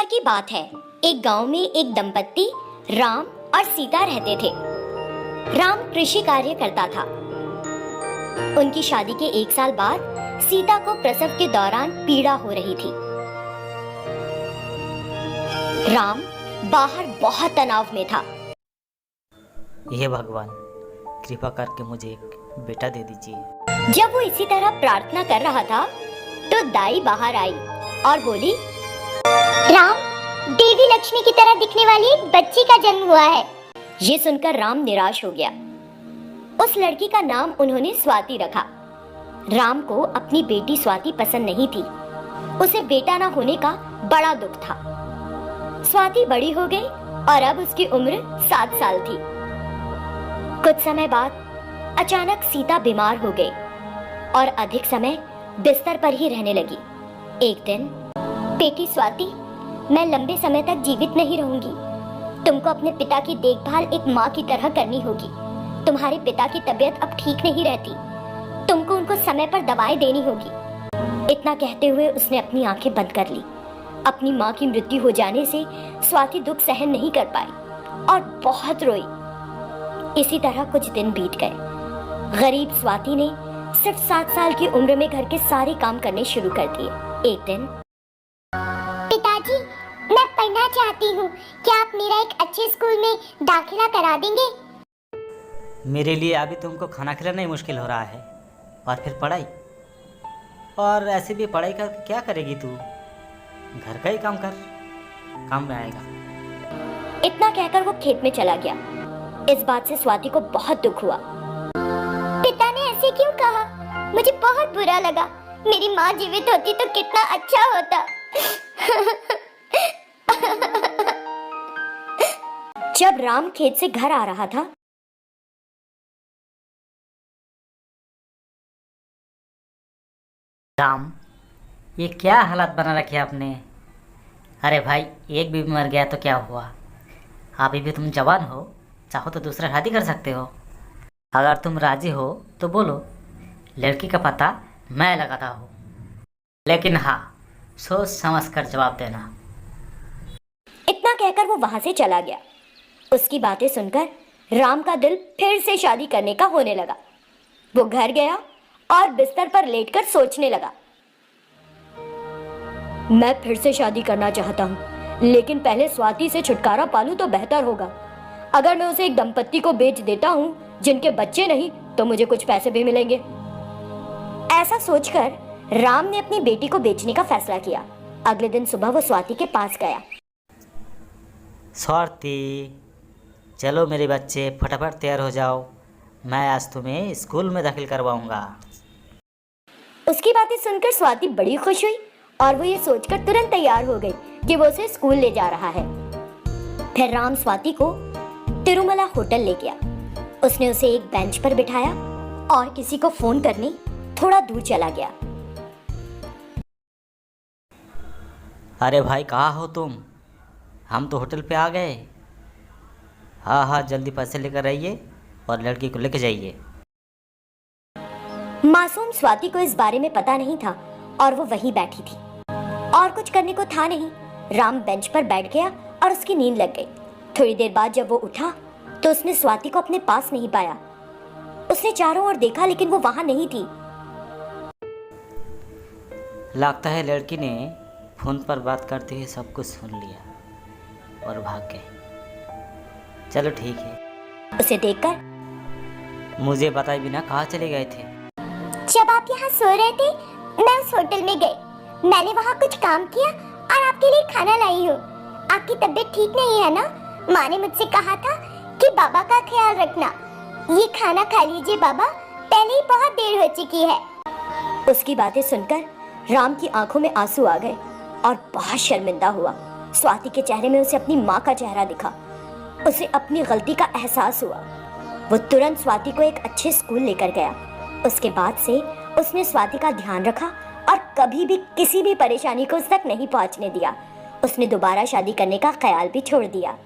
बार की बात है, एक गांव में एक दंपत्ति राम और सीता रहते थे। राम कृषि कार्य करता था। उनकी शादी के 1 साल बाद सीता को प्रसव के दौरान पीड़ा हो रही थी। राम बाहर बहुत तनाव में था। हे भगवान, कृपा करके मुझे एक बेटा दे दीजिए। जब वो इसी तरह प्रार्थना कर रहा था तो दाई बाहर आई और बोली, राम, देवी लक्ष्मी की तरह दिखने वाली एक बच्ची का जन्म हुआ है। ये सुनकर राम निराश हो गया। उस लड़की का नाम उन्होंने स्वाति रखा। राम को अपनी बेटी स्वाति पसंद नहीं थी। उसे बेटा ना होने का बड़ा दुख था। स्वाति बड़ी हो गई और अब उसकी उम्र 7 साल थी। कुछ समय बाद अचानक सीता बीमार हो गई और अधिक समय बिस्तर पर ही रहने लगी। एक दिन, बेटी स्वाति, मैं लंबे समय तक जीवित नहीं रहूंगी। तुमको अपने पिता की देखभाल एक माँ की तरह करनी होगी। तुम्हारे पिता की तबीयत अब ठीक नहीं रहती। तुमको उनको समय पर दवाएं देनी होगी। इतना कहते हुए उसने अपनी आंखें बंद कर ली। अपनी माँ की मृत्यु हो जाने से स्वाति दुख सहन नहीं कर पाई और बहुत रोई। इसी तरह कुछ दिन बीत गए। गरीब स्वाति ने सिर्फ 7 साल की उम्र में घर के सारे काम करने शुरू कर दिए। एक दिन, पिताजी, मैं पढ़ना चाहती हूँ। क्या आप मेरा एक अच्छे स्कूल में दाखिला करा देंगे? मेरे लिए अभी तुमको खाना खिलाना ही मुश्किल हो रहा है, और फिर पढ़ाई। और ऐसे भी पढ़ाई करके क्या करेगी तू? घर का ही काम कर, काम में आएगा। इतना कहकर वो खेत में चला गया। इस बात से स्वाति को बहुत दुख हुआ। पिता ने ऐसे क्यों कहा? मुझे बहुत बुरा लगा। मेरी माँ जीवित होती तो कितना अच्छा होता। जब राम खेत से घर आ रहा था, राम, ये क्या हालत बना रखे आपने? अरे भाई, एक भी मर गया तो क्या हुआ? अभी भी तुम जवान हो, चाहो तो दूसरा शादी कर सकते हो। अगर तुम राजी हो तो बोलो, लड़की का पता मैं लगाता हूँ। लेकिन हाँ, सोच समझ कर जवाब देना। इतना कहकर वो वहां से चला गया। उसकी बातें सुनकर राम का दिल फिर से शादी करने का होने लगा। वो घर गया और बिस्तर पर लेटकर सोचने लगा। मैं फिर से शादी करना चाहता हूँ, लेकिन पहले स्वाति से छुटकारा पालूं तो बेहतर होगा। अगर मैं उसे एक दंपत्ति को बेच देता हूँ जिनके बच्चे नहीं, तो मुझे कुछ पैसे भी मिलेंगे। ऐसा सोचकर राम ने अपनी बेटी को बेचने का फैसला किया। अगले दिन सुबह वो स्वाति के पास गया। स्वाति, चलो मेरे बच्चे, फटाफट तैयार हो जाओ। मैं आज तुम्हें स्कूल में दाखिल करवाऊंगा। उसकी बातें सुनकर स्वाति बड़ी खुश हुई और वो ये सोचकर तुरंत तैयार हो गई कि वो उसे स्कूल ले जा रहा है। फिर राम स्वाति को तिरुमला होटल ले गया। उसने उसे एक बेंच पर बिठाया और किसी को फोन करने थोड़ा दूर चला गया। अरे भाई, कहाँ हो तुम? हम तो होटल पे आ गए। हाँ हाँ, जल्दी पैसे लेकर आइए और लड़की को लेकर जाइए। मासूम स्वाति को इस बारे में पता नहीं था और वो वहीं बैठी थी और कुछ करने को था नहीं। राम बेंच पर बैठ गया और उसकी नींद लग गई। थोड़ी देर बाद जब वो उठा तो उसने स्वाति को अपने पास नहीं पाया। उसने चारों ओर देखा, लेकिन वो वहां नहीं थी। लगता है लड़की ने फोन पर बात करते हुए सब कुछ सुन लिया और भाग गए। चलो ठीक है। उसे देखकर मुझे बताए बिना कहाँ चले गए थे? जब आप यहाँ सो रहे थे, मैं उस होटल में गई। मैंने वहाँ कुछ काम किया और आपके लिए खाना लाई हूँ। आपकी तबीयत ठीक नहीं है ना? माँ ने मुझसे कहा था कि बाबा का ख्याल रखना। ये खाना खा लीजिए बाबा, पहले ही बहुत देर हो चुकी है। उसकी बातें सुनकर राम की आंखों में आंसू आ गए और बहुत शर्मिंदा हुआ। स्वाति के चेहरे में उसे अपनी माँ का चेहरा दिखा। उसे अपनी गलती का एहसास हुआ। वो तुरंत स्वाति को एक अच्छे स्कूल लेकर गया। उसके बाद से उसने स्वाति का ध्यान रखा और कभी भी किसी भी परेशानी को उस तक नहीं पहुंचने दिया। उसने दोबारा शादी करने का ख्याल भी छोड़ दिया।